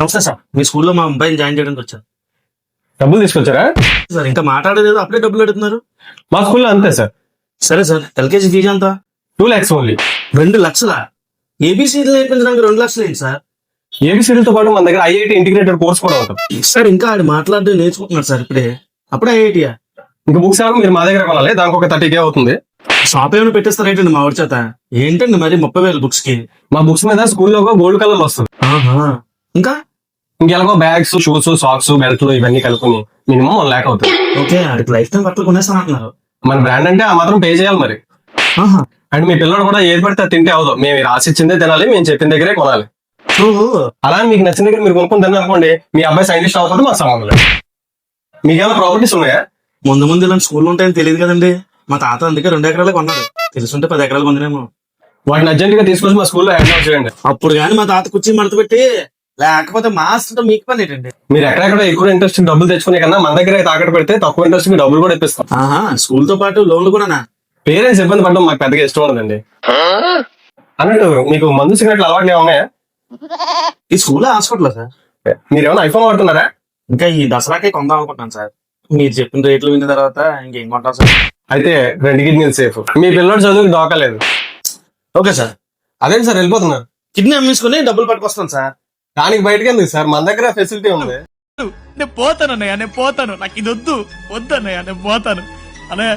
నమస్తే సార్, మీ స్కూల్లో మా అబ్బాయిని జాయిన్ చేయడానికి వచ్చాను డబ్బులు తీసుకొచ్చారా? సార్. ఇంకా మాట్లాడలేదు, అప్పుడే డబ్బులు అడుగుతున్నారు. మా స్కూల్లో అంతే సార్. సరే సార్, ఎల్కేజీ ఫీజు ఎంత? 2 lakhs ఓన్లీ. 2 లక్షలా? ఏబీసీలు నేర్పించడానికి 2 లక్షలు ఏంటి సార్? ఏబిసిడీలతో పాటు మన దగ్గర ఐఐటి ఇంటిగ్రేటెడ్ కోర్స్ కూడా ఉంటుంది. సార్ ఇంకా ఆడు మాట్లాడడం నేర్చుకుంటున్నాడు సార్. అప్పుడే ఐఐటియా? ఇంకా బుక్స్ ఏమో మీరు మా దగ్గర కొనాలి, దానికి ఒక 30K అవుతుంది. షాప్ ఏమైనా పెట్టేస్తారేంటండి మా ఊరి చేత? ఏంటండి మరి 30,000 బుక్స్ కి? మా బుక్స్ మీద స్కూల్లో గోల్డ్ కలర్ వస్తుంది. ఆహా. ఇంకా ఇంకెలాగో బ్యాగ్స్, షూస్, సాక్స్, బెల్ట్లు ఇవన్నీ కలుపుని మినిమం 1 lakh అవుతుంది. ఓకే, ఆడికి లైఫ్ టైం బట్టలు కొనేస్తాను అంటున్నారు. మన బ్రాండ్ అంటే ఆ మాత్రం పే చేయాలి మరి. ఆహా. అండ్ మీ పిల్లడు కూడా ఏది పడితే అది తింటే అవదు. మేము రాసిచ్చిందే తినాలి, మేము చెప్పిన దగ్గరే కొనాలి. ఓహో. అలా మీకు నచ్చిన దగ్గర మీరు కొనుక్కొని తిన్నారనుకోండి, మీ అబ్బాయి సైంటిస్ట్ అవ్వకపోతే మాకు సంబంధం లేదు. మీకేమైనా ప్రాపర్టీస్ ఉన్నాయా? ముందు ఇలాంటి స్కూల్ ఉంటాయని తెలియదు కదండి. మా తాత అందుకే 2 ఎకరాలు కొన్నాడు. తెలుసుంటే 10 ఎకరాలు కొందనేమో. వాటిని అర్జెంట్ గా తీసుకొచ్చి మా స్కూల్లో హ్యాండ్ ఓవర్ చేయండి. అప్పుడు కానీ మా తాత కుర్చీ మడత పెట్టి, లేకపోతే మాస్టర్ మీకు పని ఏంటండి? మీరు ఎక్కడెక్కడ ఎక్కువ ఇంట్రెస్ట్ డబ్బులు తెచ్చుకునే కన్నా మన దగ్గర తాకట్టు పెడితే తక్కువ ఇంట్రెస్ట్ మీ డబ్బులు కూడా ఇప్పిస్తాం. ఆహా, స్కూల్ తో పాటు లోన్లు కూడానా? పేరెంట్స్ ఇబ్బంది పడడం మాకు పెద్దగా ఇష్టం ఉండదండి. అన్నట్టు మీకు మందు సిగరెట్లు అలవాట్లు ఏమన్నాయా? ఈ స్కూల్ హాస్పిటల్ సార్. మీరు ఏమైనా ఐఫోన్ వాడుతున్నారా? ఇంకా ఈ దసరాకే కొందాం అనుకుంటాను సార్. మీరు చెప్పిన రేట్లు విన్న తర్వాత ఇంకేం కొంటారు సార్? అయితే 2 కిడ్నీలు సేఫ్. మీ పిల్లడు చదువుకి దోకలేదు. Okay sir. అదేంటి సార్ వెళ్ళిపోతున్నారు? కిడ్నీ అమ్మేసుకుని డబ్బులు పట్టుకొస్తాను సార్. దానికి బయటకి ఎందుకు సార్, మన దగ్గర ఫెసిలిటీ ఉంది. నేను పోతాను అన్నయ్య, నేను పోతాను. నాకు ఇది వద్దు అన్నయ్య, నేను పోతాను అన్నయ్య.